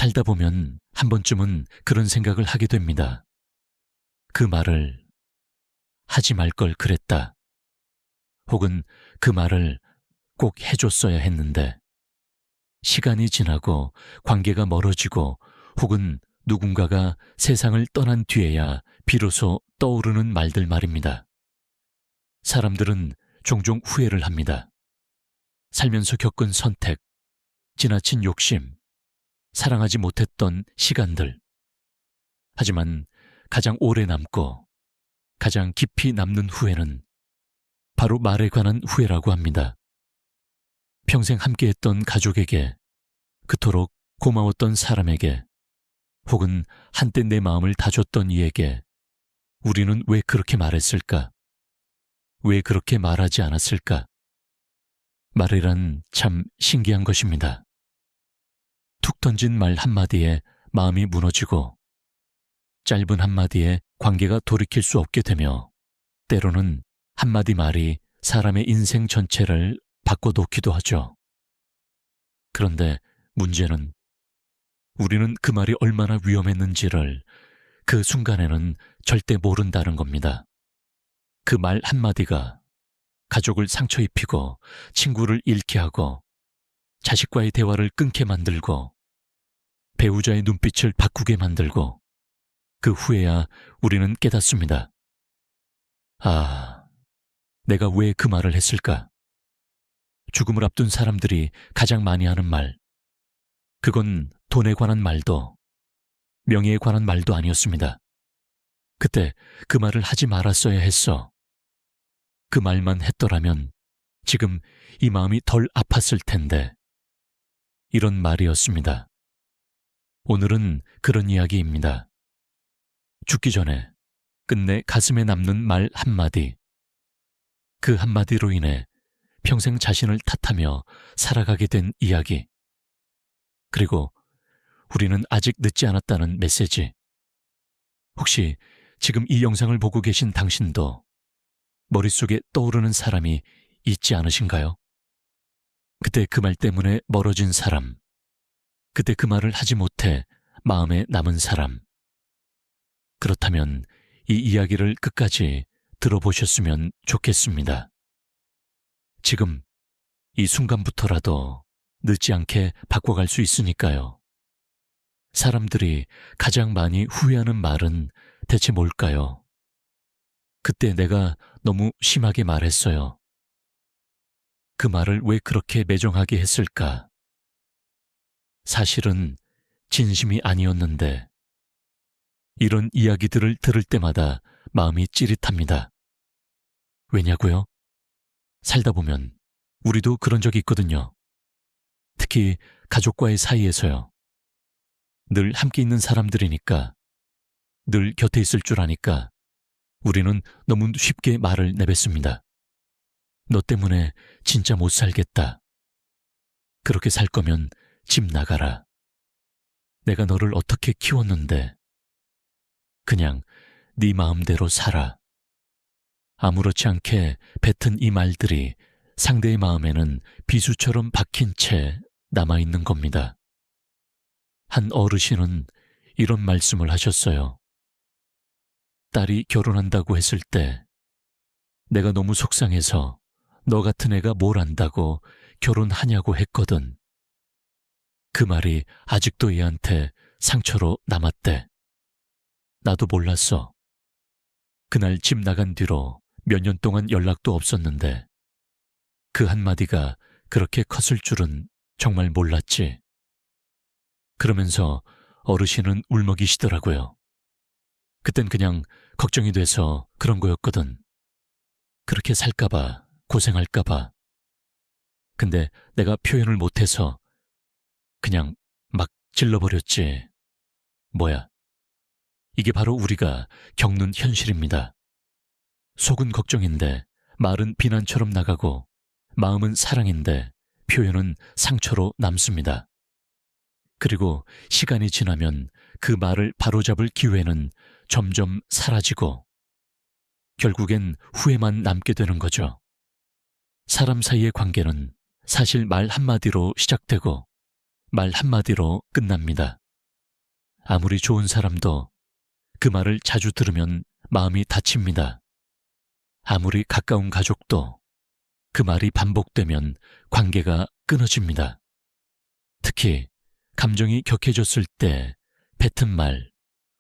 살다 보면 한 번쯤은 그런 생각을 하게 됩니다. 그 말을 하지 말 걸 그랬다. 혹은 그 말을 꼭 해줬어야 했는데, 시간이 지나고 관계가 멀어지고 혹은 누군가가 세상을 떠난 뒤에야 비로소 떠오르는 말들 말입니다. 사람들은 종종 후회를 합니다. 살면서 겪은 선택, 지나친 욕심, 사랑하지 못했던 시간들. 하지만 가장 오래 남고 가장 깊이 남는 후회는 바로 말에 관한 후회라고 합니다. 평생 함께했던 가족에게, 그토록 고마웠던 사람에게, 혹은 한때 내 마음을 다줬던 이에게 우리는 왜 그렇게 말했을까? 왜 그렇게 말하지 않았을까? 말이란 참 신기한 것입니다. 툭 던진 말 한마디에 마음이 무너지고, 짧은 한마디에 관계가 돌이킬 수 없게 되며, 때로는 한마디 말이 사람의 인생 전체를 바꿔놓기도 하죠. 그런데 문제는 우리는 그 말이 얼마나 위험했는지를 그 순간에는 절대 모른다는 겁니다. 그 말 한마디가 가족을 상처 입히고 친구를 잃게 하고 자식과의 대화를 끊게 만들고 배우자의 눈빛을 바꾸게 만들고, 그 후에야 우리는 깨닫습니다. 아, 내가 왜 그 말을 했을까? 죽음을 앞둔 사람들이 가장 많이 하는 말, 그건 돈에 관한 말도 명예에 관한 말도 아니었습니다. 그때 그 말을 하지 말았어야 했어. 그 말만 했더라면 지금 이 마음이 덜 아팠을 텐데. 이런 말이었습니다. 오늘은 그런 이야기입니다. 죽기 전에 끝내 가슴에 남는 말 한마디. 그 한마디로 인해 평생 자신을 탓하며 살아가게 된 이야기. 그리고 우리는 아직 늦지 않았다는 메시지. 혹시 지금 이 영상을 보고 계신 당신도 머릿속에 떠오르는 사람이 있지 않으신가요? 그때 그 말 때문에 멀어진 사람, 그때 그 말을 하지 못해 마음에 남은 사람. 그렇다면 이 이야기를 끝까지 들어보셨으면 좋겠습니다. 지금 이 순간부터라도 늦지 않게 바꿔갈 수 있으니까요. 사람들이 가장 많이 후회하는 말은 대체 뭘까요? 그때 내가 너무 심하게 말했어요. 그 말을 왜 그렇게 매정하게 했을까? 사실은 진심이 아니었는데. 이런 이야기들을 들을 때마다 마음이 찌릿합니다. 왜냐고요? 살다 보면 우리도 그런 적이 있거든요. 특히 가족과의 사이에서요. 늘 함께 있는 사람들이니까, 늘 곁에 있을 줄 아니까 우리는 너무 쉽게 말을 내뱉습니다. 너 때문에 진짜 못 살겠다. 그렇게 살 거면 집 나가라. 내가 너를 어떻게 키웠는데. 그냥 네 마음대로 살아. 아무렇지 않게 뱉은 이 말들이 상대의 마음에는 비수처럼 박힌 채 남아있는 겁니다. 한 어르신은 이런 말씀을 하셨어요. 딸이 결혼한다고 했을 때 내가 너무 속상해서 너 같은 애가 뭘 안다고 결혼하냐고 했거든. 그 말이 아직도 얘한테 상처로 남았대. 나도 몰랐어. 그날 집 나간 뒤로 몇 년 동안 연락도 없었는데 그 한마디가 그렇게 컸을 줄은 정말 몰랐지. 그러면서 어르신은 울먹이시더라고요. 그땐 그냥 걱정이 돼서 그런 거였거든. 그렇게 살까봐, 고생할까봐. 근데 내가 표현을 못해서 그냥 막 질러버렸지. 뭐야. 이게 바로 우리가 겪는 현실입니다. 속은 걱정인데 말은 비난처럼 나가고, 마음은 사랑인데 표현은 상처로 남습니다. 그리고 시간이 지나면 그 말을 바로잡을 기회는 점점 사라지고 결국엔 후회만 남게 되는 거죠. 사람 사이의 관계는 사실 말 한마디로 시작되고 말 한마디로 끝납니다. 아무리 좋은 사람도 그 말을 자주 들으면 마음이 다칩니다. 아무리 가까운 가족도 그 말이 반복되면 관계가 끊어집니다. 특히 감정이 격해졌을 때 뱉은 말,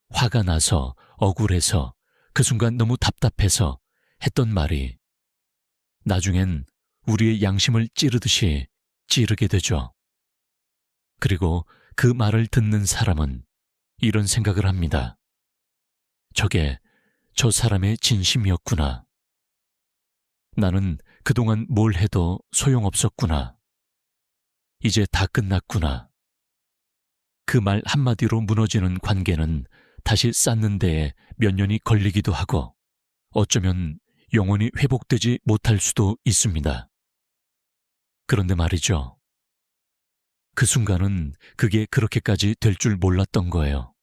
화가 나서 억울해서 그 순간 너무 답답해서 했던 말이 나중엔 우리의 양심을 찌르듯이 찌르게 되죠. 그리고 그 말을 듣는 사람은 이런 생각을 합니다. 저게 저 사람의 진심이었구나. 나는 그동안 뭘 해도 소용없었구나. 이제 다 끝났구나. 그 말 한마디로 무너지는 관계는 다시 쌓는 데에 몇 년이 걸리기도 하고 어쩌면 영원히 회복되지 못할 수도 있습니다. 그런데 말이죠. 그 순간은 그게 그렇게까지 될 줄 몰랐던 거예요.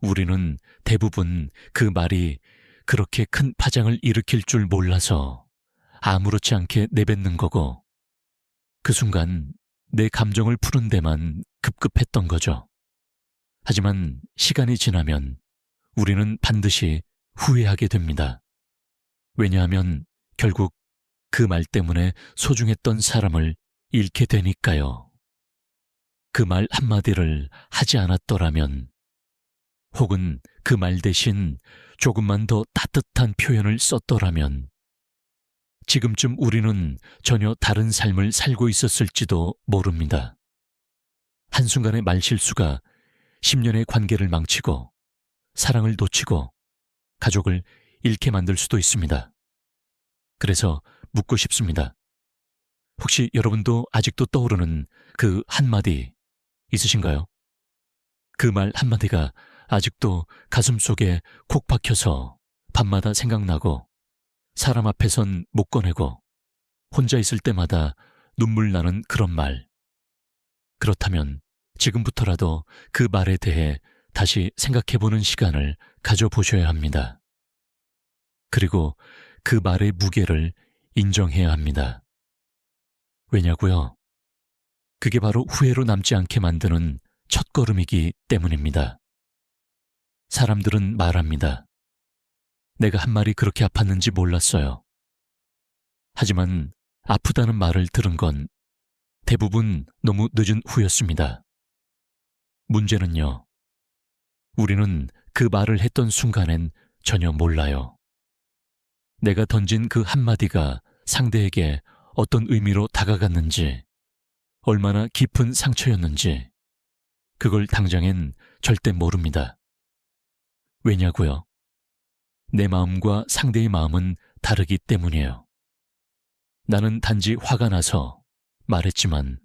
우리는 대부분 그 말이 그렇게 큰 파장을 일으킬 줄 몰라서 아무렇지 않게 내뱉는 거고 그 순간 내 감정을 푸는 데만 급급했던 거죠. 하지만 시간이 지나면 우리는 반드시 후회하게 됩니다. 왜냐하면 결국 그 말 때문에 소중했던 사람을 잃게 되니까요. 그 말 한마디를 하지 않았더라면 혹은 그 말 대신 조금만 더 따뜻한 표현을 썼더라면 지금쯤 우리는 전혀 다른 삶을 살고 있었을지도 모릅니다. 한순간의 말실수가 10년의 관계를 망치고 사랑을 놓치고 가족을 잃게 만들 수도 있습니다. 그래서 묻고 싶습니다. 혹시 여러분도 아직도 떠오르는 그 한마디 있으신가요? 그 말 한마디가 아직도 가슴속에 콕 박혀서 밤마다 생각나고 사람 앞에선 못 꺼내고 혼자 있을 때마다 눈물 나는 그런 말. 그렇다면 지금부터라도 그 말에 대해 다시 생각해보는 시간을 가져보셔야 합니다. 그리고 그 말의 무게를 인정해야 합니다. 왜냐고요? 그게 바로 후회로 남지 않게 만드는 첫걸음이기 때문입니다. 사람들은 말합니다. 내가 한 말이 그렇게 아팠는지 몰랐어요. 하지만 아프다는 말을 들은 건 대부분 너무 늦은 후였습니다. 문제는요, 우리는 그 말을 했던 순간엔 전혀 몰라요. 내가 던진 그 한마디가 상대에게 어떤 의미로 다가갔는지, 얼마나 깊은 상처였는지, 그걸 당장엔 절대 모릅니다. 왜냐고요? 내 마음과 상대의 마음은 다르기 때문이에요. 나는 단지 화가 나서 말했지만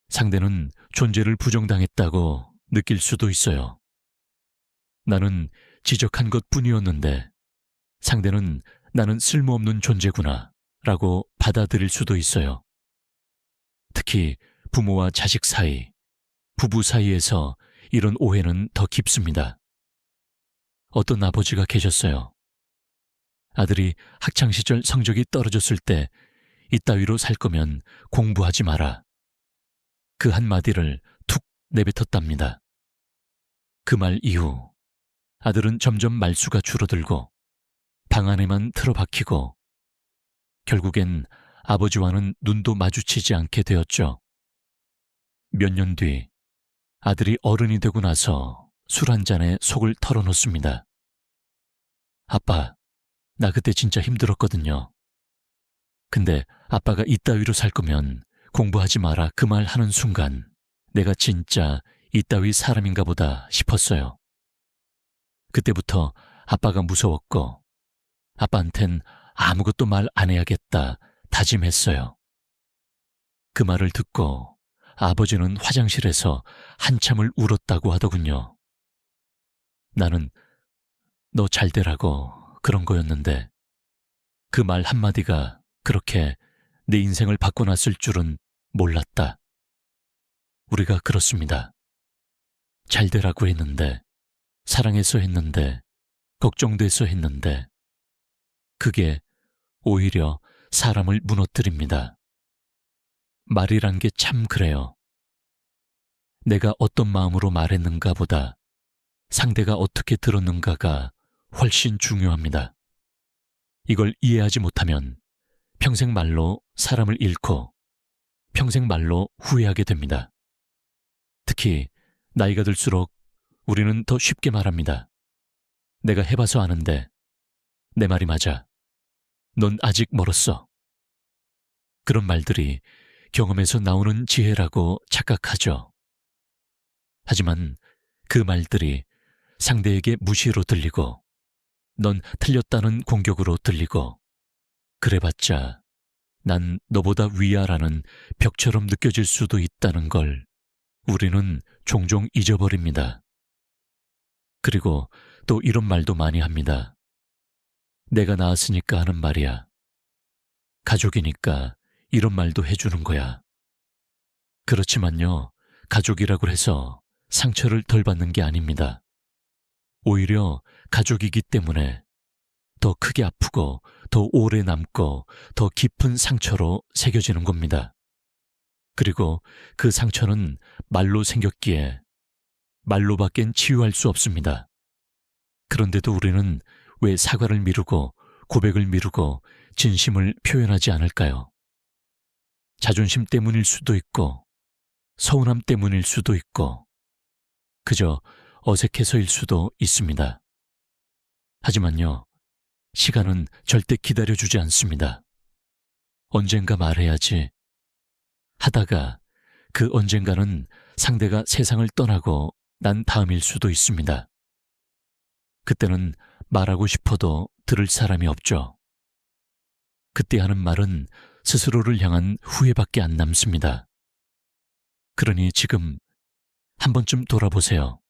상대는 존재를 부정당했다고 느낄 수도 있어요. 나는 지적한 것뿐이었는데 상대는 나는 쓸모없는 존재구나 라고 받아들일 수도 있어요. 특히 부모와 자식 사이, 부부 사이에서 이런 오해는 더 깊습니다. 어떤 아버지가 계셨어요. 아들이 학창시절 성적이 떨어졌을 때 이따위로 살 거면 공부하지 마라. 그 한마디를 툭 내뱉었답니다. 그 말 이후 아들은 점점 말수가 줄어들고 방 안에만 틀어박히고 결국엔 아버지와는 눈도 마주치지 않게 되었죠. 몇 년 뒤 아들이 어른이 되고 나서 술 한 잔에 속을 털어놓습니다. 아빠, 나 그때 진짜 힘들었거든요. 근데 아빠가 이따위로 살 거면 공부하지 마라 그 말 하는 순간 내가 진짜 이따위 사람인가 보다 싶었어요. 그때부터 아빠가 무서웠고 아빠한텐 아무것도 말 안 해야겠다 다짐했어요. 그 말을 듣고 아버지는 화장실에서 한참을 울었다고 하더군요. 나는 너 잘 되라고 그런 거였는데 그 말 한마디가 그렇게 내 인생을 바꿔놨을 줄은 몰랐다. 우리가 그렇습니다. 잘 되라고 했는데, 사랑해서 했는데, 걱정돼서 했는데 그게 오히려 사람을 무너뜨립니다. 말이란 게 참 그래요. 내가 어떤 마음으로 말했는가 보다 상대가 어떻게 들었는가가 훨씬 중요합니다. 이걸 이해하지 못하면 평생 말로 사람을 잃고 평생 말로 후회하게 됩니다. 특히 나이가 들수록 우리는 더 쉽게 말합니다. 내가 해봐서 아는데 내 말이 맞아. 넌 아직 멀었어. 그런 말들이 경험에서 나오는 지혜라고 착각하죠. 하지만 그 말들이 상대에게 무시로 들리고 넌 틀렸다는 공격으로 들리고 그래봤자 난 너보다 위야라는 벽처럼 느껴질 수도 있다는 걸 우리는 종종 잊어버립니다. 그리고 또 이런 말도 많이 합니다. 내가 낳았으니까 하는 말이야. 가족이니까 이런 말도 해주는 거야. 그렇지만요, 가족이라고 해서 상처를 덜 받는 게 아닙니다. 오히려 가족이기 때문에 더 크게 아프고 더 오래 남고 더 깊은 상처로 새겨지는 겁니다. 그리고 그 상처는 말로 생겼기에 말로밖엔 치유할 수 없습니다. 그런데도 우리는 왜 사과를 미루고 고백을 미루고 진심을 표현하지 않을까요? 자존심 때문일 수도 있고 서운함 때문일 수도 있고 그저 어색해서일 수도 있습니다. 하지만요, 시간은 절대 기다려주지 않습니다. 언젠가 말해야지 하다가 그 언젠가는 상대가 세상을 떠나고 난 다음일 수도 있습니다. 그때는 말하고 싶어도 들을 사람이 없죠. 그때 하는 말은 스스로를 향한 후회밖에 안 남습니다. 그러니 지금 한 번쯤 돌아보세요.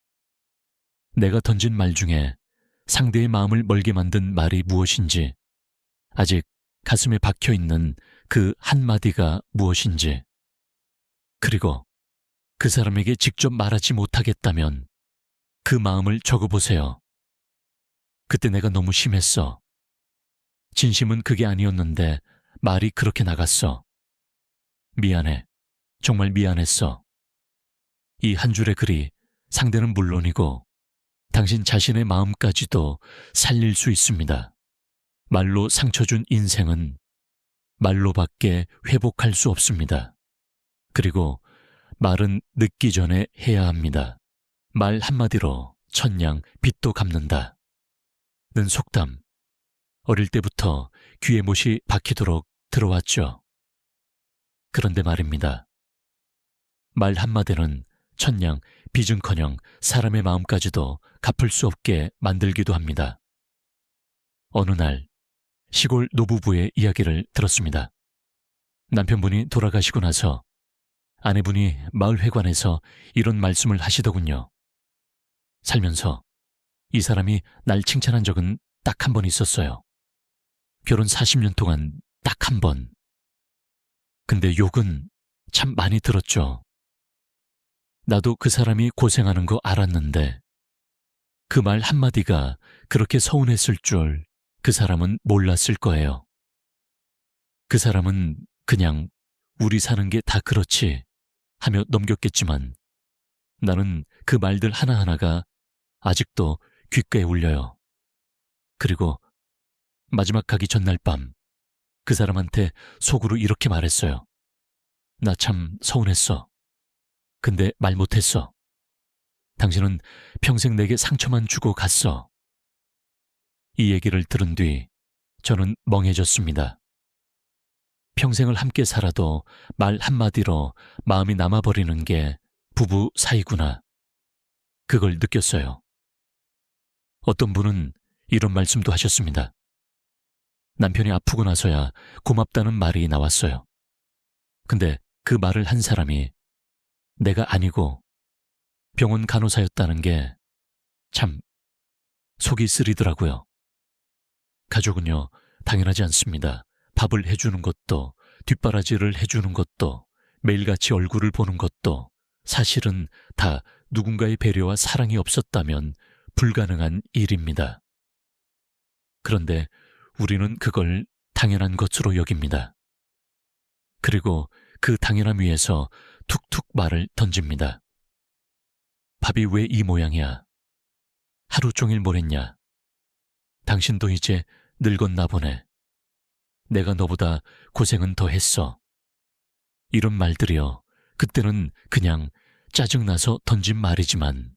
내가 던진 말 중에 상대의 마음을 멀게 만든 말이 무엇인지, 아직 가슴에 박혀있는 그 한마디가 무엇인지, 그리고 그 사람에게 직접 말하지 못하겠다면 그 마음을 적어보세요. 그때 내가 너무 심했어. 진심은 그게 아니었는데 말이 그렇게 나갔어. 미안해. 정말 미안했어. 이 한 줄의 글이 상대는 물론이고 당신 자신의 마음까지도 살릴 수 있습니다. 말로 상처 준 인생은 말로밖에 회복할 수 없습니다. 그리고 말은 늦기 전에 해야 합니다. 말 한마디로 천냥 빚도 갚는다 는 속담, 어릴 때부터 귀에 못이 박히도록 들어왔죠. 그런데 말입니다. 말 한마디는 천냥 빚은커녕 사람의 마음까지도 갚을 수 없게 만들기도 합니다. 어느 날 시골 노부부의 이야기를 들었습니다. 남편분이 돌아가시고 나서 아내분이 마을회관에서 이런 말씀을 하시더군요. 살면서 이 사람이 날 칭찬한 적은 딱 한 번 있었어요. 결혼 40년 동안 딱 한 번. 근데 욕은 참 많이 들었죠. 나도 그 사람이 고생하는 거 알았는데 그 말 한마디가 그렇게 서운했을 줄 그 사람은 몰랐을 거예요. 그 사람은 그냥 우리 사는 게 다 그렇지 하며 넘겼겠지만 나는 그 말들 하나하나가 아직도 귓가에 울려요. 그리고 마지막 가기 전날 밤 그 사람한테 속으로 이렇게 말했어요. 나 참 서운했어. 근데 말 못했어. 당신은 평생 내게 상처만 주고 갔어. 이 얘기를 들은 뒤 저는 멍해졌습니다. 평생을 함께 살아도 말 한마디로 마음이 남아버리는 게 부부 사이구나. 그걸 느꼈어요. 어떤 분은 이런 말씀도 하셨습니다. 남편이 아프고 나서야 고맙다는 말이 나왔어요. 근데 그 말을 한 사람이 내가 아니고 병원 간호사였다는 게 참 속이 쓰리더라고요. 가족은요, 당연하지 않습니다. 밥을 해주는 것도, 뒷바라지를 해주는 것도, 매일같이 얼굴을 보는 것도 사실은 다 누군가의 배려와 사랑이 없었다면 불가능한 일입니다. 그런데 우리는 그걸 당연한 것으로 여깁니다. 그리고 그 당연함 위에서 툭툭 말을 던집니다. 밥이 왜 이 모양이야? 하루 종일 뭘 했냐? 당신도 이제 늙었나 보네. 내가 너보다 고생은 더 했어. 이런 말들이요. 그때는 그냥 짜증나서 던진 말이지만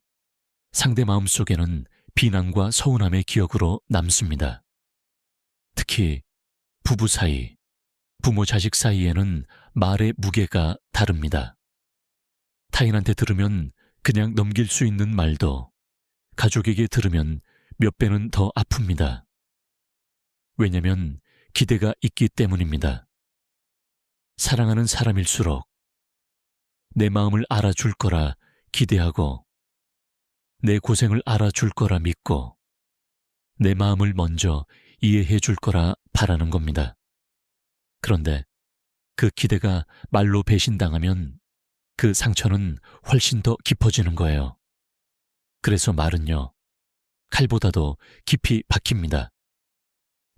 상대 마음속에는 비난과 서운함의 기억으로 남습니다. 특히 부부 사이, 부모 자식 사이에는 말의 무게가 다릅니다. 타인한테 들으면 그냥 넘길 수 있는 말도 가족에게 들으면 몇 배는 더 아픕니다. 왜냐면 기대가 있기 때문입니다. 사랑하는 사람일수록 내 마음을 알아줄 거라 기대하고 내 고생을 알아줄 거라 믿고 내 마음을 먼저 이해해 줄 거라 바라는 겁니다. 그런데 그 기대가 말로 배신당하면 그 상처는 훨씬 더 깊어지는 거예요. 그래서 말은요, 칼보다도 깊이 박힙니다.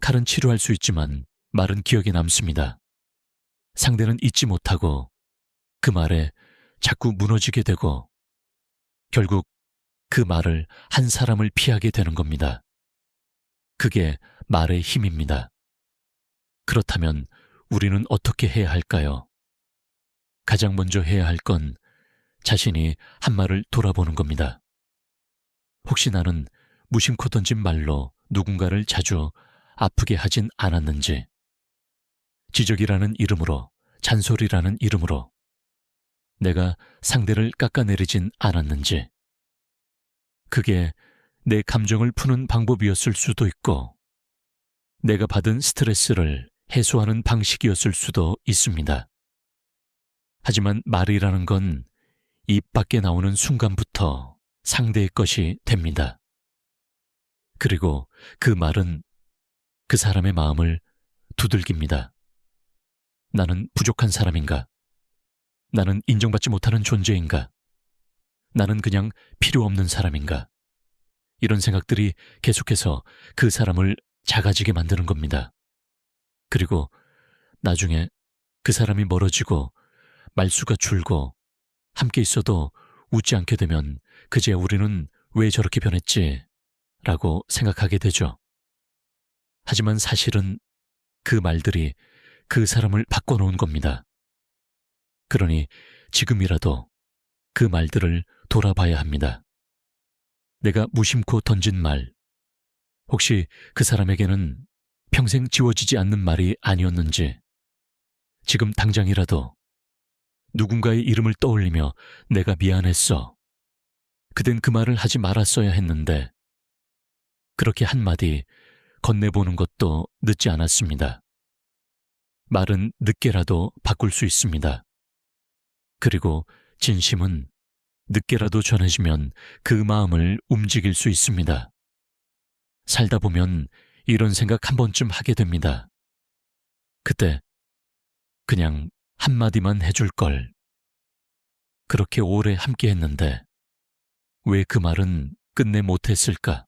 칼은 치료할 수 있지만 말은 기억에 남습니다. 상대는 잊지 못하고 그 말에 자꾸 무너지게 되고 결국 그 말을 한 사람을 피하게 되는 겁니다. 그게 말의 힘입니다. 그렇다면 우리는 어떻게 해야 할까요? 가장 먼저 해야 할 건 자신이 한 말을 돌아보는 겁니다. 혹시 나는 무심코 던진 말로 누군가를 자주 아프게 하진 않았는지, 지적이라는 이름으로, 잔소리라는 이름으로 내가 상대를 깎아내리진 않았는지, 그게 내 감정을 푸는 방법이었을 수도 있고, 내가 받은 스트레스를 해소하는 방식이었을 수도 있습니다. 하지만 말이라는 건 입 밖에 나오는 순간부터 상대의 것이 됩니다. 그리고 그 말은 그 사람의 마음을 두들깁니다. 나는 부족한 사람인가? 나는 인정받지 못하는 존재인가? 나는 그냥 필요 없는 사람인가? 이런 생각들이 계속해서 그 사람을 작아지게 만드는 겁니다. 그리고 나중에 그 사람이 멀어지고 말수가 줄고 함께 있어도 웃지 않게 되면 그제야 우리는 왜 저렇게 변했지? 라고 생각하게 되죠. 하지만 사실은 그 말들이 그 사람을 바꿔놓은 겁니다. 그러니 지금이라도 그 말들을 돌아봐야 합니다. 내가 무심코 던진 말, 혹시 그 사람에게는 평생 지워지지 않는 말이 아니었는지, 지금 당장이라도 누군가의 이름을 떠올리며 내가 미안했어. 그댄 그 말을 하지 말았어야 했는데, 그렇게 한마디 건네보는 것도 늦지 않았습니다. 말은 늦게라도 바꿀 수 있습니다. 그리고 진심은 늦게라도 전해지면 그 마음을 움직일 수 있습니다. 살다 보면 이런 생각 한 번쯤 하게 됩니다. 그때 그냥 한마디만 해줄 걸. 그렇게 오래 함께 했는데 왜 그 말은 끝내 못했을까?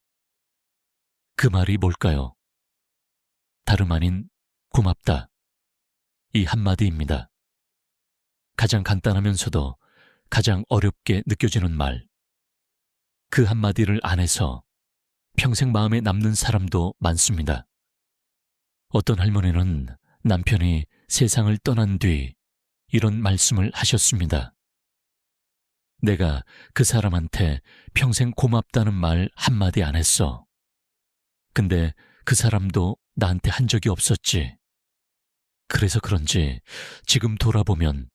그 말이 뭘까요? 다름 아닌 고맙다. 이 한마디입니다. 가장 간단하면서도 가장 어렵게 느껴지는 말. 그 한마디를 안 해서 평생 마음에 남는 사람도 많습니다. 어떤 할머니는 남편이 세상을 떠난 뒤 이런 말씀을 하셨습니다. 내가 그 사람한테 평생 고맙다는 말 한마디 안 했어. 근데 그 사람도 나한테 한 적이 없었지. 그래서 그런지 지금 돌아보면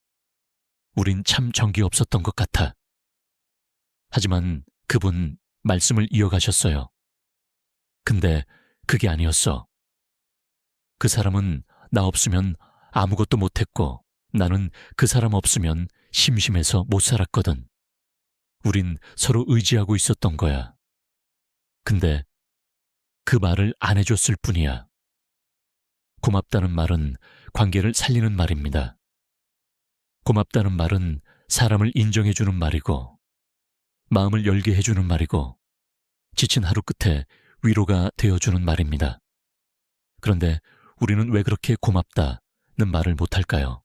우린 참 정이 없었던 것 같아. 하지만 그분 말씀을 이어가셨어요. 근데 그게 아니었어. 그 사람은 나 없으면 아무것도 못했고 나는 그 사람 없으면 심심해서 못 살았거든. 우린 서로 의지하고 있었던 거야. 근데 그 말을 안 해줬을 뿐이야. 고맙다는 말은 관계를 살리는 말입니다. 고맙다는 말은 사람을 인정해주는 말이고 마음을 열게 해주는 말이고 지친 하루 끝에 위로가 되어주는 말입니다. 그런데 우리는 왜 그렇게 고맙다는 말을 못할까요?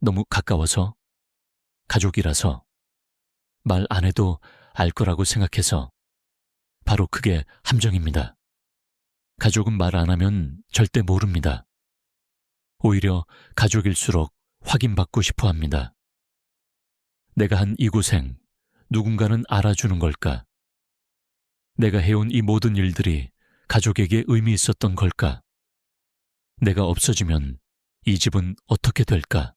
너무 가까워서? 가족이라서? 말 안 해도 알 거라고 생각해서. 바로 그게 함정입니다. 가족은 말 안 하면 절대 모릅니다. 오히려 가족일수록 확인받고 싶어 합니다. 내가 한 이 고생, 누군가는 알아주는 걸까? 내가 해온 이 모든 일들이 가족에게 의미 있었던 걸까? 내가 없어지면 이 집은 어떻게 될까?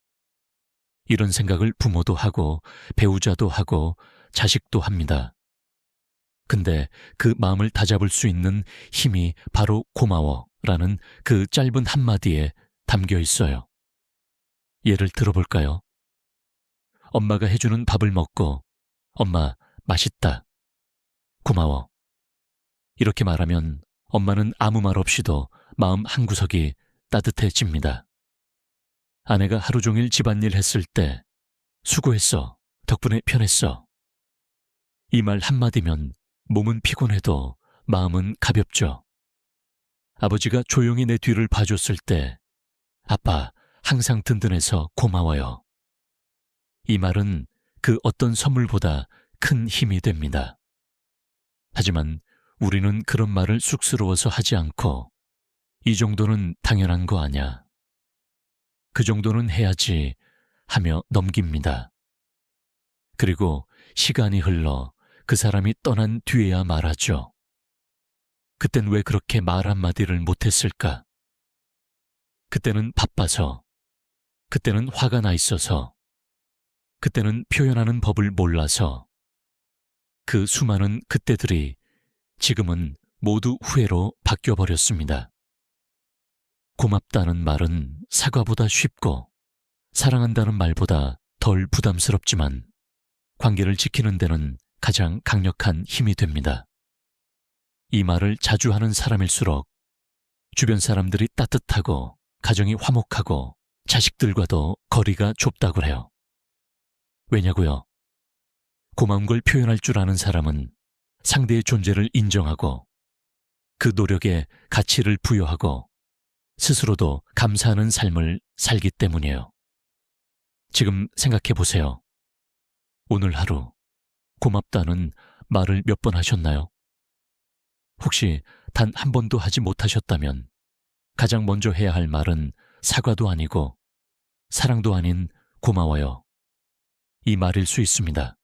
이런 생각을 부모도 하고 배우자도 하고 자식도 합니다. 근데 그 마음을 다잡을 수 있는 힘이 바로 고마워라는 그 짧은 한마디에 담겨 있어요. 예를 들어볼까요? 엄마가 해주는 밥을 먹고 엄마 맛있다. 고마워. 이렇게 말하면 엄마는 아무 말 없이도 마음 한구석이 따뜻해집니다. 아내가 하루 종일 집안일 했을 때 수고했어. 덕분에 편했어. 이 말 한마디면 몸은 피곤해도 마음은 가볍죠. 아버지가 조용히 내 뒤를 봐줬을 때 아빠 항상 든든해서 고마워요. 이 말은 그 어떤 선물보다 큰 힘이 됩니다. 하지만 우리는 그런 말을 쑥스러워서 하지 않고 이 정도는 당연한 거 아냐. 그 정도는 해야지 하며 넘깁니다. 그리고 시간이 흘러 그 사람이 떠난 뒤에야 말하죠. 그땐 왜 그렇게 말 한마디를 못했을까? 그때는 바빠서, 그때는 화가 나 있어서, 그때는 표현하는 법을 몰라서, 그 수많은 그때들이 지금은 모두 후회로 바뀌어버렸습니다. 고맙다는 말은 사과보다 쉽고 사랑한다는 말보다 덜 부담스럽지만 관계를 지키는 데는 가장 강력한 힘이 됩니다. 이 말을 자주 하는 사람일수록 주변 사람들이 따뜻하고 가정이 화목하고 자식들과도 거리가 좁다고 해요. 왜냐고요? 고마운 걸 표현할 줄 아는 사람은 상대의 존재를 인정하고 그 노력에 가치를 부여하고 스스로도 감사하는 삶을 살기 때문이에요. 지금 생각해 보세요. 오늘 하루 고맙다는 말을 몇 번 하셨나요? 혹시 단 한 번도 하지 못하셨다면 가장 먼저 해야 할 말은 사과도 아니고 사랑도 아닌 고마워요. 이 말일 수 있습니다.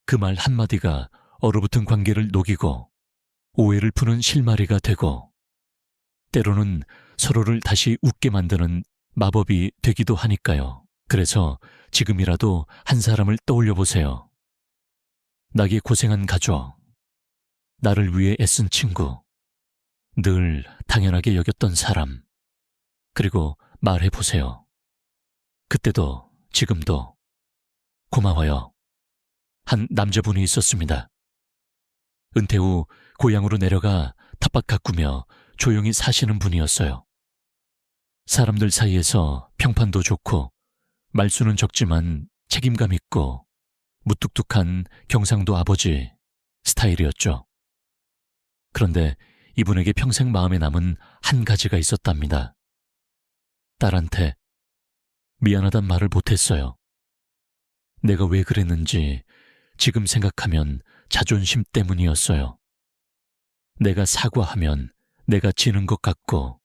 그 말 한마디가 얼어붙은 관계를 녹이고 오해를 푸는 실마리가 되고 때로는 서로를 다시 웃게 만드는 마법이 되기도 하니까요. 그래서 지금이라도 한 사람을 떠올려 보세요. 나에게 고생한 가족, 나를 위해 애쓴 친구, 늘 당연하게 여겼던 사람, 그리고 말해 보세요. 그때도 지금도 고마워요. 한 남자분이 있었습니다. 은퇴 후 고향으로 내려가 텃밭 가꾸며 조용히 사시는 분이었어요. 사람들 사이에서 평판도 좋고 말수는 적지만 책임감 있고 무뚝뚝한 경상도 아버지 스타일이었죠. 그런데 이분에게 평생 마음에 남은 한 가지가 있었답니다. 딸한테 미안하단 말을 못했어요. 내가 왜 그랬는지 지금 생각하면 자존심 때문이었어요. 내가 사과하면 내가 지는 것 같고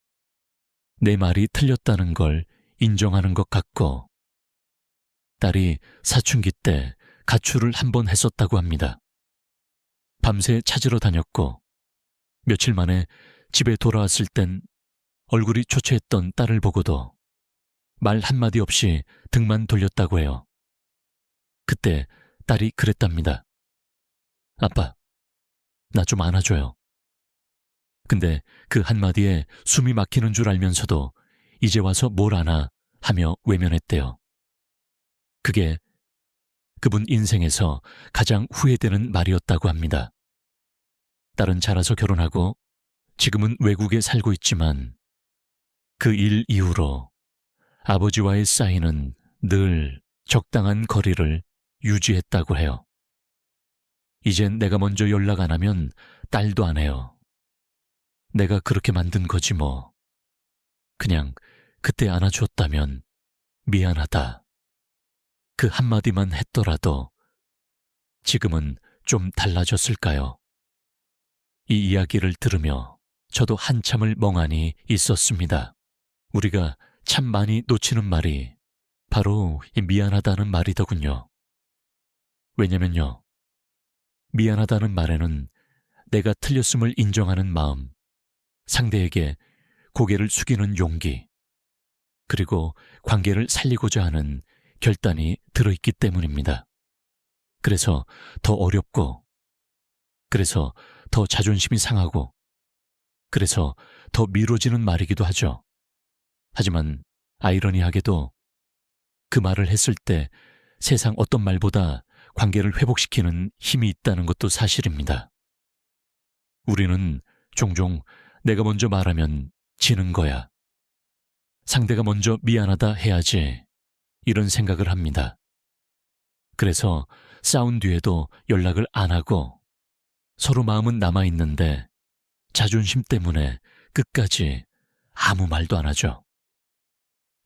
내 말이 틀렸다는 걸 인정하는 것 같고 딸이 사춘기 때 가출을 한 번 했었다고 합니다. 밤새 찾으러 다녔고 며칠 만에 집에 돌아왔을 땐 얼굴이 초췌했던 딸을 보고도 말 한마디 없이 등만 돌렸다고 해요. 그때 딸이 그랬답니다. 아빠, 나 좀 안아줘요. 근데 그 한마디에 숨이 막히는 줄 알면서도 이제 와서 뭘 안아 하며 외면했대요. 그게 그분 인생에서 가장 후회되는 말이었다고 합니다. 딸은 자라서 결혼하고 지금은 외국에 살고 있지만 그 일 이후로 아버지와의 사이는 늘 적당한 거리를 유지했다고 해요. 이젠 내가 먼저 연락 안 하면 딸도 안 해요. 내가 그렇게 만든 거지 뭐. 그냥 그때 안아줬다면 미안하다. 그 한마디만 했더라도 지금은 좀 달라졌을까요? 이 이야기를 들으며 저도 한참을 멍하니 있었습니다. 우리가 참 많이 놓치는 말이 바로 이 미안하다는 말이더군요. 왜냐면요, 미안하다는 말에는 내가 틀렸음을 인정하는 마음, 상대에게 고개를 숙이는 용기, 그리고 관계를 살리고자 하는 결단이 들어있기 때문입니다. 그래서 더 어렵고, 그래서 더 자존심이 상하고, 그래서 더 미뤄지는 말이기도 하죠. 하지만 아이러니하게도 그 말을 했을 때 세상 어떤 말보다 관계를 회복시키는 힘이 있다는 것도 사실입니다. 우리는 종종 내가 먼저 말하면 지는 거야, 상대가 먼저 미안하다 해야지, 이런 생각을 합니다. 그래서 싸운 뒤에도 연락을 안 하고 서로 마음은 남아있는데 자존심 때문에 끝까지 아무 말도 안 하죠.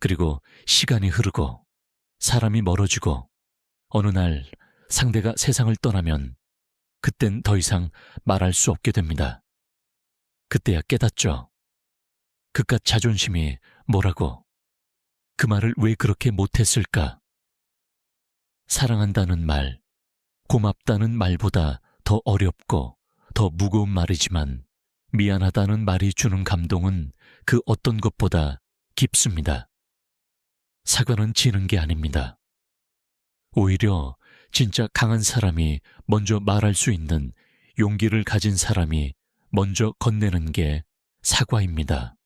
그리고 시간이 흐르고 사람이 멀어지고 어느 날 상대가 세상을 떠나면 그땐 더 이상 말할 수 없게 됩니다. 그때야 깨닫죠. 그깟 자존심이 뭐라고, 그 말을 왜 그렇게 못했을까? 사랑한다는 말, 고맙다는 말보다 더 어렵고 더 무거운 말이지만 미안하다는 말이 주는 감동은 그 어떤 것보다 깊습니다. 사과는 지는 게 아닙니다. 오히려 진짜 강한 사람이 먼저 말할 수 있는 용기를 가진 사람이 먼저 건네는 게 사과입니다.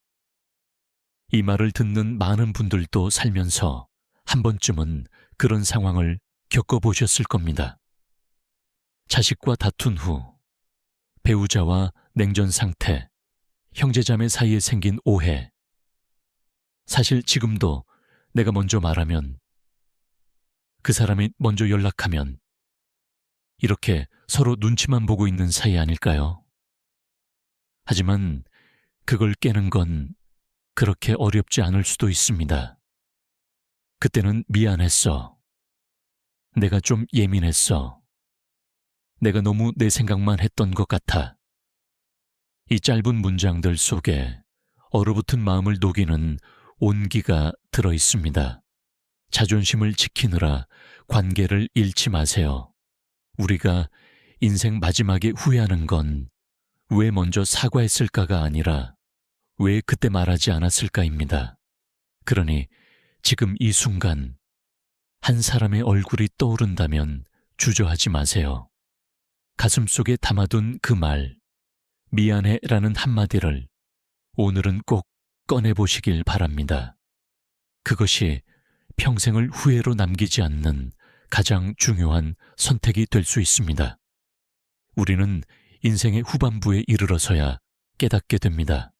이 말을 듣는 많은 분들도 살면서 한 번쯤은 그런 상황을 겪어보셨을 겁니다. 자식과 다툰 후, 배우자와 냉전 상태, 형제자매 사이에 생긴 오해. 사실 지금도 내가 먼저 말하면, 그 사람이 먼저 연락하면 이렇게 서로 눈치만 보고 있는 사이 아닐까요? 하지만 그걸 깨는 건 그렇게 어렵지 않을 수도 있습니다. 그때는 미안했어. 내가 좀 예민했어. 내가 너무 내 생각만 했던 것 같아. 이 짧은 문장들 속에 얼어붙은 마음을 녹이는 온기가 들어 있습니다. 자존심을 지키느라 관계를 잃지 마세요. 우리가 인생 마지막에 후회하는 건 왜 먼저 사과했을까가 아니라 왜 그때 말하지 않았을까입니다. 그러니 지금 이 순간 한 사람의 얼굴이 떠오른다면 주저하지 마세요. 가슴속에 담아둔 그 말, 미안해라는 한마디를 오늘은 꼭 꺼내보시길 바랍니다. 그것이 평생을 후회로 남기지 않는 가장 중요한 선택이 될 수 있습니다. 우리는 인생의 후반부에 이르러서야 깨닫게 됩니다.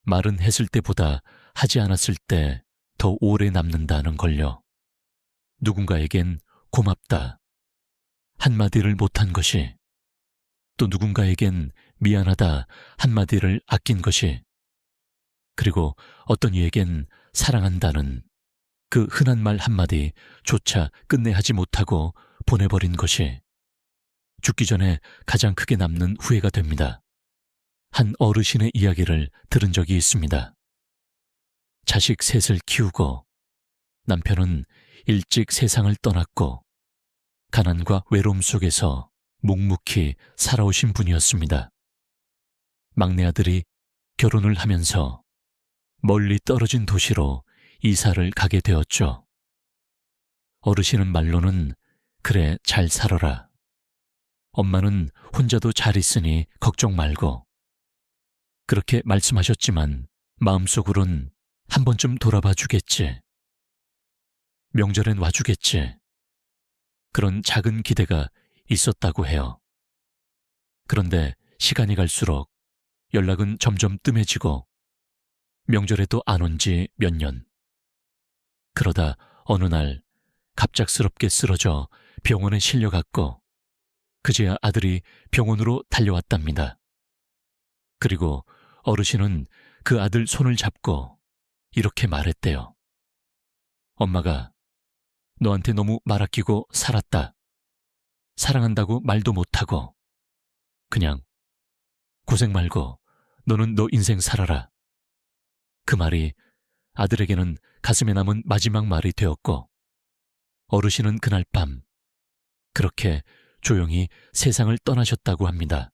말은 했을 때보다 하지 않았을 때 더 오래 남는다는 걸요. 누군가에겐 고맙다 한마디를 못한 것이, 또 누군가에겐 미안하다 한마디를 아낀 것이, 그리고 어떤 이에겐 사랑한다는 그 흔한 말 한마디조차 끝내 하지 못하고 보내버린 것이 죽기 전에 가장 크게 남는 후회가 됩니다. 한 어르신의 이야기를 들은 적이 있습니다. 자식 셋을 키우고 남편은 일찍 세상을 떠났고 가난과 외로움 속에서 묵묵히 살아오신 분이었습니다. 막내 아들이 결혼을 하면서 멀리 떨어진 도시로 이사를 가게 되었죠. 어르신은 말로는 그래 잘 살아라. 엄마는 혼자도 잘 있으니 걱정 말고. 그렇게 말씀하셨지만 마음속으론 한 번쯤 돌아봐 주겠지. 명절엔 와주겠지. 그런 작은 기대가 있었다고 해요. 그런데 시간이 갈수록 연락은 점점 뜸해지고 명절에도 안 온 지 몇 년. 그러다 어느 날 갑작스럽게 쓰러져 병원에 실려갔고 그제야 아들이 병원으로 달려왔답니다. 그리고 어르신은 그 아들 손을 잡고 이렇게 말했대요. 엄마가 너한테 너무 말 아끼고 살았다. 사랑한다고 말도 못하고 그냥 고생 말고 너는 너 인생 살아라. 그 말이 아들에게는 가슴에 남은 마지막 말이 되었고 어르신은 그날 밤 그렇게 조용히 세상을 떠나셨다고 합니다.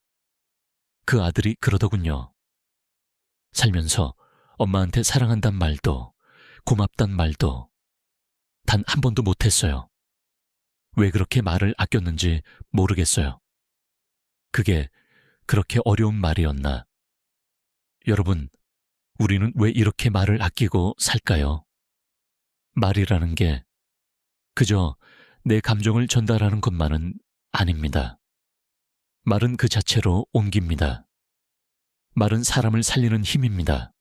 그 아들이 그러더군요. 살면서 엄마한테 사랑한단 말도 고맙단 말도 단 한 번도 못했어요. 왜 그렇게 말을 아꼈는지 모르겠어요. 그게 그렇게 어려운 말이었나. 여러분, 우리는 왜 이렇게 말을 아끼고 살까요? 말이라는 게 그저 내 감정을 전달하는 것만은 아닙니다. 말은 그 자체로 옮깁니다. 말은 사람을 살리는 힘입니다.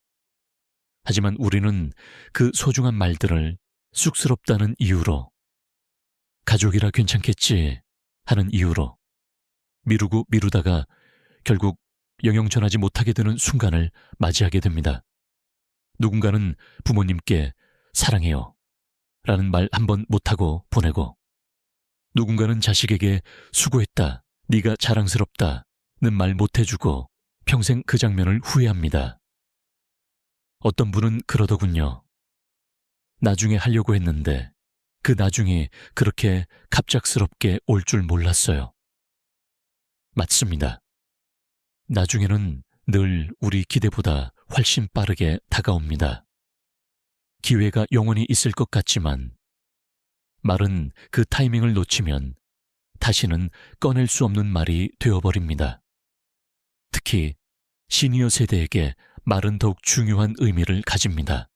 하지만 우리는 그 소중한 말들을 쑥스럽다는 이유로, 가족이라 괜찮겠지 하는 이유로 미루고 미루다가 결국 영영 전하지 못하게 되는 순간을 맞이하게 됩니다. 누군가는 부모님께 사랑해요 라는 말 한 번 못하고 보내고, 누군가는 자식에게 수고했다, 네가 자랑스럽다는 말 못해주고 평생 그 장면을 후회합니다. 어떤 분은 그러더군요. 나중에 하려고 했는데 그 나중이 그렇게 갑작스럽게 올 줄 몰랐어요. 맞습니다. 나중에는 늘 우리 기대보다 훨씬 빠르게 다가옵니다. 기회가 영원히 있을 것 같지만 말은 그 타이밍을 놓치면 다시는 꺼낼 수 없는 말이 되어버립니다. 특히 시니어 세대에게 말은 더욱 중요한 의미를 가집니다.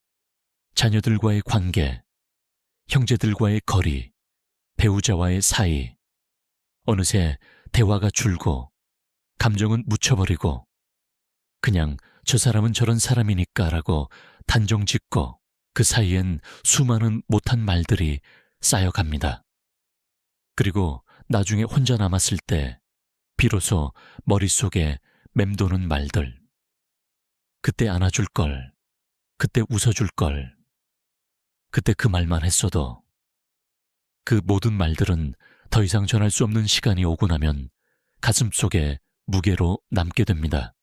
자녀들과의 관계, 형제들과의 거리, 배우자와의 사이, 어느새 대화가 줄고 감정은 묻혀버리고 그냥 저 사람은 저런 사람이니까라고 단정 짓고 그 사이엔 수많은 못한 말들이 쌓여갑니다. 그리고 나중에 혼자 남았을 때 비로소 머릿속에 맴도는 말들. 그때 안아줄 걸, 그때 웃어줄 걸, 그때 그 말만 했어도. 그 모든 말들은 더 이상 전할 수 없는 시간이 오고 나면 가슴속에 무게로 남게 됩니다.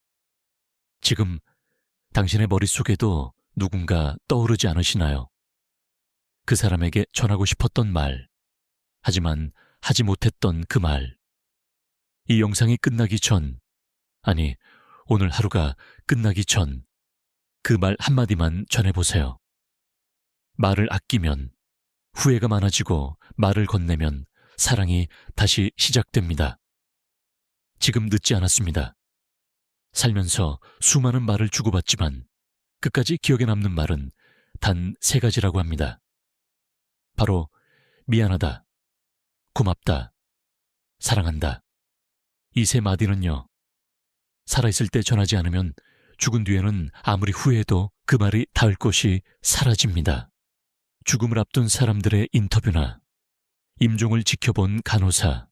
지금 당신의 머릿속에도 누군가 떠오르지 않으시나요? 그 사람에게 전하고 싶었던 말, 하지만 하지 못했던 그 말. 이 영상이 끝나기 전, 아니, 오늘 하루가 끝나기 전 그 말 한마디만 전해보세요. 말을 아끼면, 후회가 많아지고 말을 건네면 사랑이 다시 시작됩니다. 지금 늦지 않았습니다. 살면서 수많은 말을 주고받지만 끝까지 기억에 남는 말은 단 3가지라고 합니다. 바로 미안하다, 고맙다, 사랑한다. 이 3마디는요, 살아있을 때 전하지 않으면 죽은 뒤에는 아무리 후회해도 그 말이 닿을 곳이 사라집니다. 죽음을 앞둔 사람들의 인터뷰나 임종을 지켜본 간호사,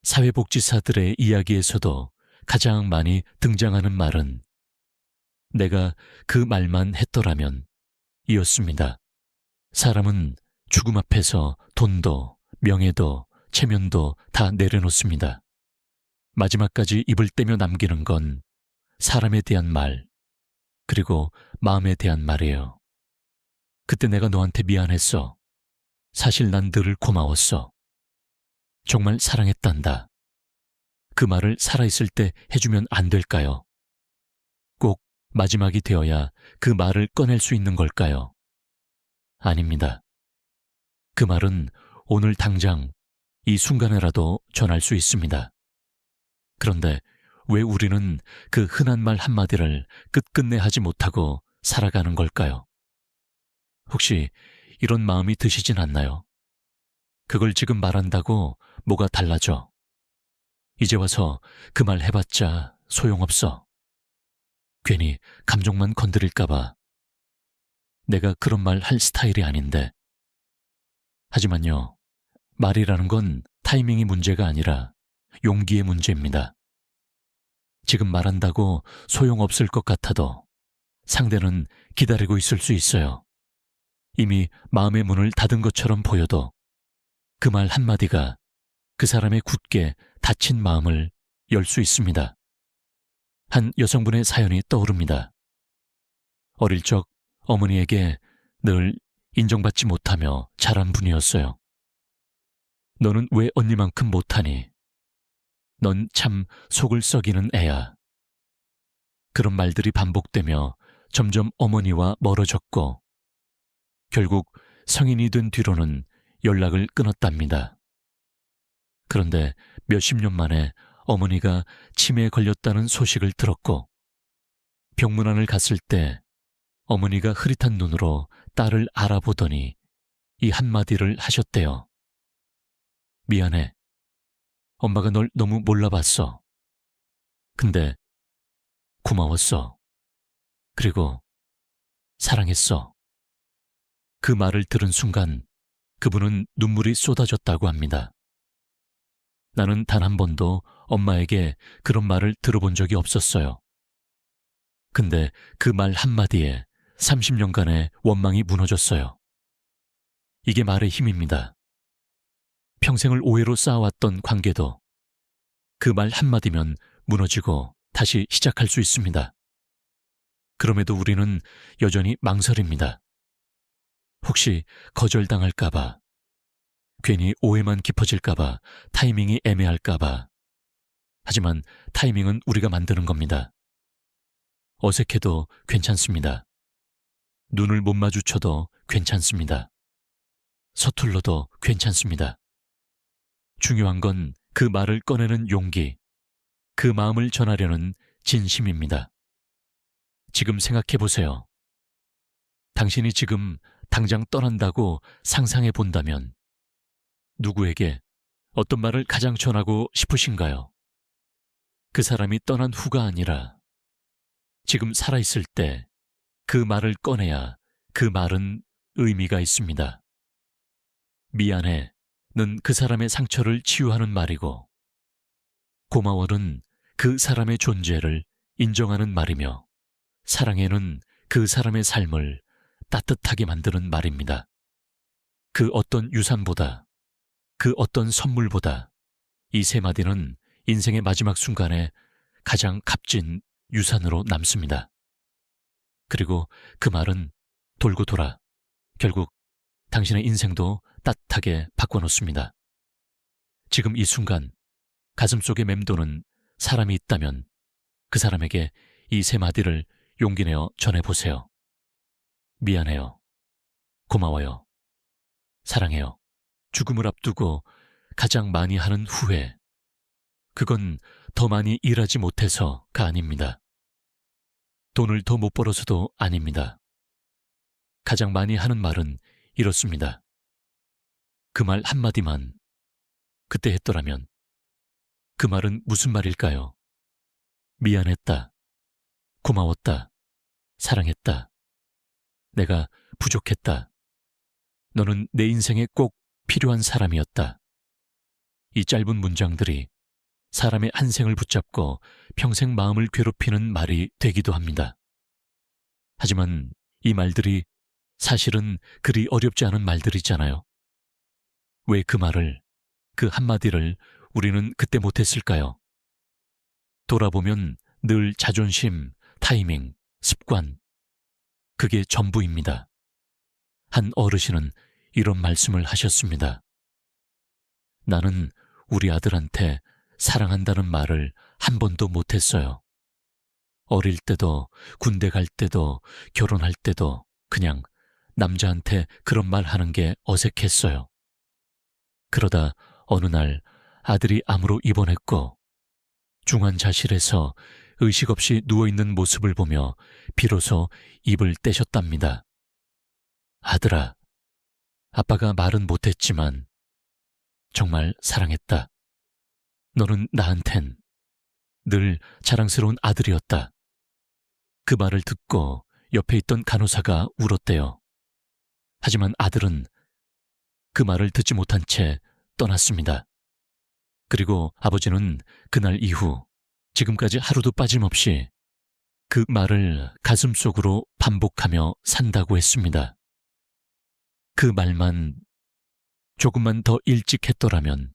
사회복지사들의 이야기에서도 가장 많이 등장하는 말은 내가 그 말만 했더라면 이었습니다. 사람은 죽음 앞에서 돈도 명예도 체면도 다 내려놓습니다. 마지막까지 입을 떼며 남기는 건 사람에 대한 말, 그리고 마음에 대한 말이에요. 그때 내가 너한테 미안했어. 사실 난 늘 고마웠어. 정말 사랑했단다. 그 말을 살아있을 때 해주면 안 될까요? 꼭 마지막이 되어야 그 말을 꺼낼 수 있는 걸까요? 아닙니다. 그 말은 오늘 당장 이 순간에라도 전할 수 있습니다. 그런데 왜 우리는 그 흔한 말 한마디를 끝끝내 하지 못하고 살아가는 걸까요? 혹시 이런 마음이 드시진 않나요? 그걸 지금 말한다고 뭐가 달라져? 이제 와서 그 말 해봤자 소용없어. 괜히 감정만 건드릴까봐. 내가 그런 말 할 스타일이 아닌데. 하지만요, 말이라는 건 타이밍이 문제가 아니라 용기의 문제입니다. 지금 말한다고 소용없을 것 같아도 상대는 기다리고 있을 수 있어요. 이미 마음의 문을 닫은 것처럼 보여도 그 말 한마디가 그 사람의 굳게 닫힌 마음을 열 수 있습니다. 한 여성분의 사연이 떠오릅니다. 어릴 적 어머니에게 늘 인정받지 못하며 자란 분이었어요. 너는 왜 언니만큼 못하니? 넌 참 속을 썩이는 애야. 그런 말들이 반복되며 점점 어머니와 멀어졌고 결국 성인이 된 뒤로는 연락을 끊었답니다. 그런데 몇십 년 만에 어머니가 치매에 걸렸다는 소식을 들었고 병문안을 갔을 때 어머니가 흐릿한 눈으로 딸을 알아보더니 이 한마디를 하셨대요. 미안해. 엄마가 널 너무 몰라봤어. 근데 고마웠어. 그리고 사랑했어. 그 말을 들은 순간 그분은 눈물이 쏟아졌다고 합니다. 나는 단 한 번도 엄마에게 그런 말을 들어본 적이 없었어요. 근데 그 말 한마디에 30년간의 원망이 무너졌어요. 이게 말의 힘입니다. 평생을 오해로 쌓아왔던 관계도 그 말 한마디면 무너지고 다시 시작할 수 있습니다. 그럼에도 우리는 여전히 망설입니다. 혹시 거절당할까봐, 괜히 오해만 깊어질까봐, 타이밍이 애매할까봐. 하지만 타이밍은 우리가 만드는 겁니다. 어색해도 괜찮습니다. 눈을 못 마주쳐도 괜찮습니다. 서툴러도 괜찮습니다. 중요한 건 그 말을 꺼내는 용기, 그 마음을 전하려는 진심입니다. 지금 생각해 보세요. 당신이 지금 당장 떠난다고 상상해 본다면 누구에게 어떤 말을 가장 전하고 싶으신가요? 그 사람이 떠난 후가 아니라 지금 살아있을 때 그 말을 꺼내야 그 말은 의미가 있습니다. 미안해 는 그 사람의 상처를 치유하는 말이고 고마워는 그 사람의 존재를 인정하는 말이며 사랑해는 그 사람의 삶을 따뜻하게 만드는 말입니다. 그 어떤 유산보다, 그 어떤 선물보다 이 세 마디는 인생의 마지막 순간에 가장 값진 유산으로 남습니다. 그리고 그 말은 돌고 돌아 결국 당신의 인생도 따뜻하게 바꿔놓습니다. 지금 이 순간 가슴속에 맴도는 사람이 있다면 그 사람에게 이 세 마디를 용기 내어 전해보세요. 미안해요. 고마워요. 사랑해요. 죽음을 앞두고 가장 많이 하는 후회. 그건 더 많이 일하지 못해서가 아닙니다. 돈을 더 못 벌어서도 아닙니다. 가장 많이 하는 말은 이렇습니다. 그 말 한마디만 그때 했더라면 그 말은 무슨 말일까요? 미안했다. 고마웠다. 사랑했다. 내가 부족했다. 너는 내 인생에 꼭 필요한 사람이었다. 이 짧은 문장들이 사람의 한 생을 붙잡고 평생 마음을 괴롭히는 말이 되기도 합니다. 하지만 이 말들이 사실은 그리 어렵지 않은 말들이잖아요. 왜 그 말을, 그 한마디를 우리는 그때 못했을까요? 돌아보면 늘 자존심, 타이밍, 습관, 그게 전부입니다. 한 어르신은 이런 말씀을 하셨습니다. 나는 우리 아들한테 사랑한다는 말을 한 번도 못했어요. 어릴 때도, 군대 갈 때도, 결혼할 때도 그냥 남자한테 그런 말 하는 게 어색했어요. 그러다 어느 날 아들이 암으로 입원했고 중환자실에서 의식 없이 누워있는 모습을 보며 비로소 입을 떼셨답니다. 아들아, 아빠가 말은 못했지만 정말 사랑했다. 너는 나한텐 늘 자랑스러운 아들이었다. 그 말을 듣고 옆에 있던 간호사가 울었대요. 하지만 아들은 그 말을 듣지 못한 채 떠났습니다. 그리고 아버지는 그날 이후 지금까지 하루도 빠짐없이 그 말을 가슴속으로 반복하며 산다고 했습니다. 그 말만 조금만 더 일찍 했더라면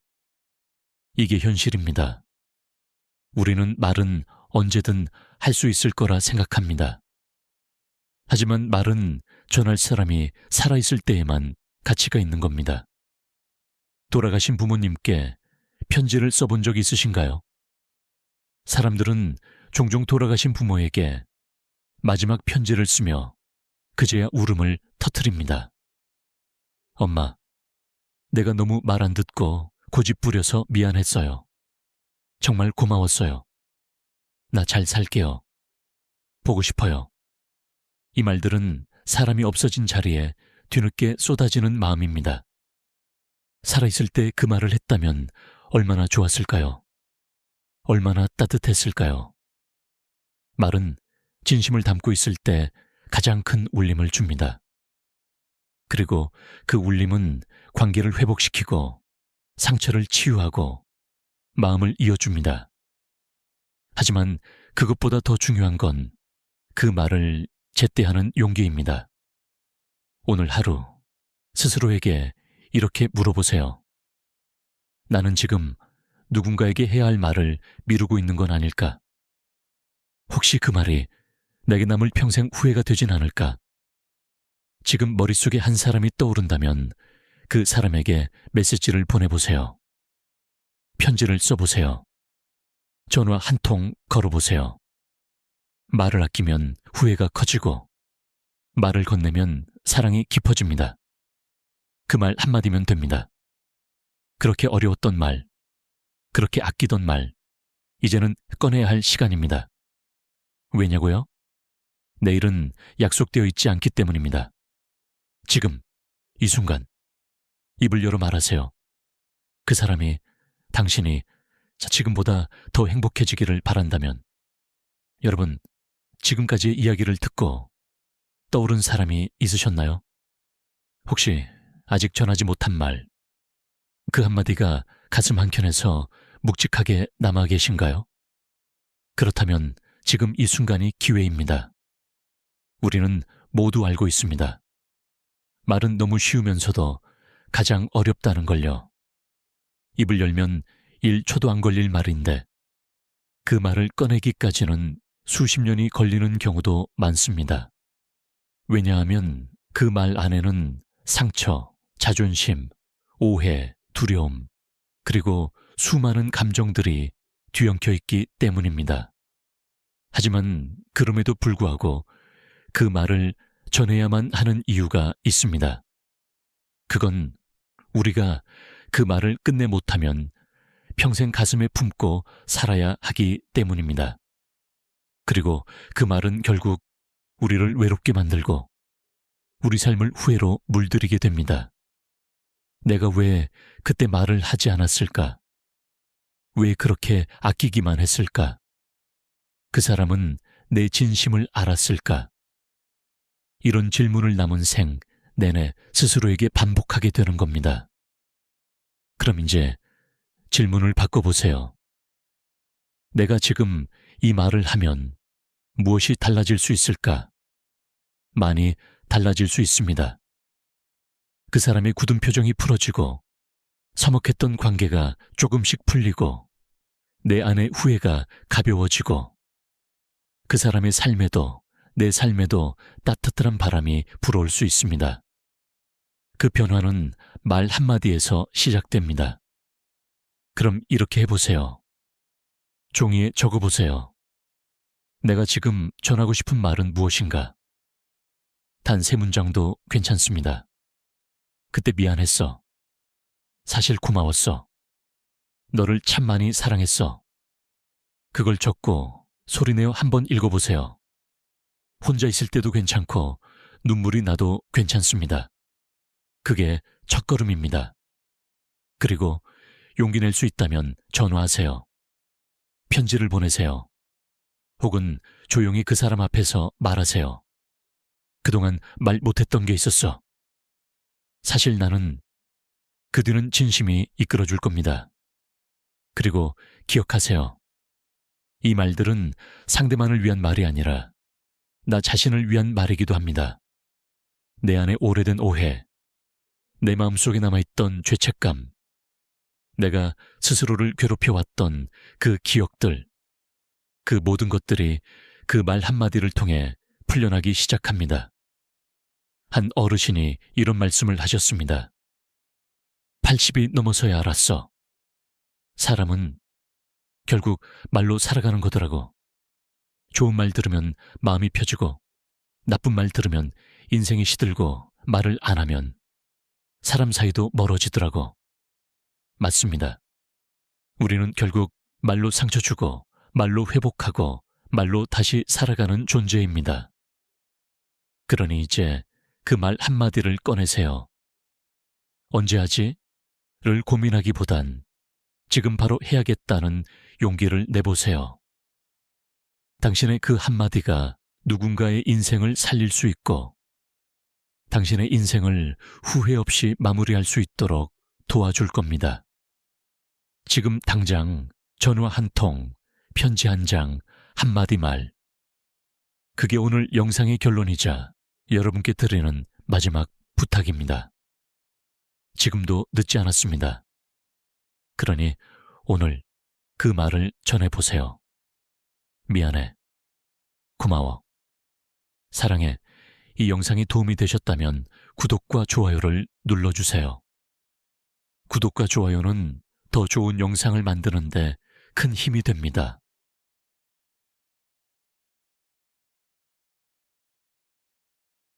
이게 현실입니다. 우리는 말은 언제든 할 수 있을 거라 생각합니다. 하지만 말은 전할 사람이 살아있을 때에만 가치가 있는 겁니다. 돌아가신 부모님께 편지를 써본 적 있으신가요? 사람들은 종종 돌아가신 부모에게 마지막 편지를 쓰며 그제야 울음을 터뜨립니다. 엄마, 내가 너무 말 안 듣고 고집 부려서 미안했어요. 정말 고마웠어요. 나 잘 살게요. 보고 싶어요. 이 말들은 사람이 없어진 자리에 뒤늦게 쏟아지는 마음입니다. 살아있을 때 그 말을 했다면 얼마나 좋았을까요? 얼마나 따뜻했을까요? 말은 진심을 담고 있을 때 가장 큰 울림을 줍니다. 그리고 그 울림은 관계를 회복시키고 상처를 치유하고 마음을 이어줍니다. 하지만 그것보다 더 중요한 건 그 말을 제때 하는 용기입니다. 오늘 하루 스스로에게 이렇게 물어보세요. 나는 지금 누군가에게 해야 할 말을 미루고 있는 건 아닐까? 혹시 그 말이 내게 남을 평생 후회가 되진 않을까? 지금 머릿속에 한 사람이 떠오른다면 그 사람에게 메시지를 보내보세요. 편지를 써보세요. 전화 한 통 걸어보세요. 말을 아끼면 후회가 커지고 말을 건네면 사랑이 깊어집니다. 그 말 한마디면 됩니다. 그렇게 어려웠던 말, 그렇게 아끼던 말, 이제는 꺼내야 할 시간입니다. 왜냐고요? 내일은 약속되어 있지 않기 때문입니다. 지금, 이 순간, 입을 열어 말하세요. 그 사람이, 당신이 지금보다 더 행복해지기를 바란다면, 여러분, 지금까지의 이야기를 듣고 떠오른 사람이 있으셨나요? 혹시 아직 전하지 못한 말, 그 한마디가 가슴 한켠에서 묵직하게 남아 계신가요? 그렇다면 지금 이 순간이 기회입니다. 우리는 모두 알고 있습니다. 말은 너무 쉬우면서도 가장 어렵다는 걸요. 입을 열면 1초도 안 걸릴 말인데 그 말을 꺼내기까지는 수십 년이 걸리는 경우도 많습니다. 왜냐하면 그 말 안에는 상처, 자존심, 오해, 두려움, 그리고 수많은 감정들이 뒤엉켜 있기 때문입니다. 하지만 그럼에도 불구하고 그 말을 전해야만 하는 이유가 있습니다. 그건 우리가 그 말을 끝내 못하면 평생 가슴에 품고 살아야 하기 때문입니다. 그리고 그 말은 결국 우리를 외롭게 만들고 우리 삶을 후회로 물들이게 됩니다. 내가 왜 그때 말을 하지 않았을까? 왜 그렇게 아끼기만 했을까? 그 사람은 내 진심을 알았을까? 이런 질문을 남은 생 내내 스스로에게 반복하게 되는 겁니다. 그럼 이제 질문을 바꿔보세요. 내가 지금 이 말을 하면 무엇이 달라질 수 있을까? 많이 달라질 수 있습니다. 그 사람의 굳은 표정이 풀어지고 서먹했던 관계가 조금씩 풀리고 내 안의 후회가 가벼워지고 그 사람의 삶에도 내 삶에도 따뜻한 바람이 불어올 수 있습니다. 그 변화는 말 한마디에서 시작됩니다. 그럼 이렇게 해보세요. 종이에 적어보세요. 내가 지금 전하고 싶은 말은 무엇인가? 단 3문장도 괜찮습니다. 그때 미안했어. 사실 고마웠어. 너를 참 많이 사랑했어. 그걸 적고 소리내어 한번 읽어보세요. 혼자 있을 때도 괜찮고 눈물이 나도 괜찮습니다. 그게 첫걸음입니다. 그리고 용기 낼 수 있다면 전화하세요. 편지를 보내세요. 혹은 조용히 그 사람 앞에서 말하세요. 그동안 말 못했던 게 있었어. 사실 나는 그 뒤는 진심이 이끌어줄 겁니다. 그리고 기억하세요. 이 말들은 상대만을 위한 말이 아니라 나 자신을 위한 말이기도 합니다. 내 안에 오래된 오해, 내 마음속에 남아있던 죄책감, 내가 스스로를 괴롭혀왔던 그 기억들, 그 모든 것들이 그 말 한마디를 통해 풀려나기 시작합니다. 한 어르신이 이런 말씀을 하셨습니다. 80이 넘어서야 알았어. 사람은 결국 말로 살아가는 거더라고. 좋은 말 들으면 마음이 펴지고, 나쁜 말 들으면 인생이 시들고 말을 안 하면 사람 사이도 멀어지더라고. 맞습니다. 우리는 결국 말로 상처 주고, 말로 회복하고, 말로 다시 살아가는 존재입니다. 그러니 이제 그 말 한마디를 꺼내세요. 언제 하지? 를 고민하기보단 지금 바로 해야겠다는 용기를 내보세요. 당신의 그 한마디가 누군가의 인생을 살릴 수 있고, 당신의 인생을 후회 없이 마무리할 수 있도록 도와줄 겁니다. 지금 당장 전화 한 통, 편지 한 장, 한마디 말. 그게 오늘 영상의 결론이자 여러분께 드리는 마지막 부탁입니다. 지금도 늦지 않았습니다. 그러니 오늘 그 말을 전해보세요. 미안해. 고마워. 사랑해. 이 영상이 도움이 되셨다면 구독과 좋아요를 눌러주세요. 구독과 좋아요는 더 좋은 영상을 만드는데 큰 힘이 됩니다.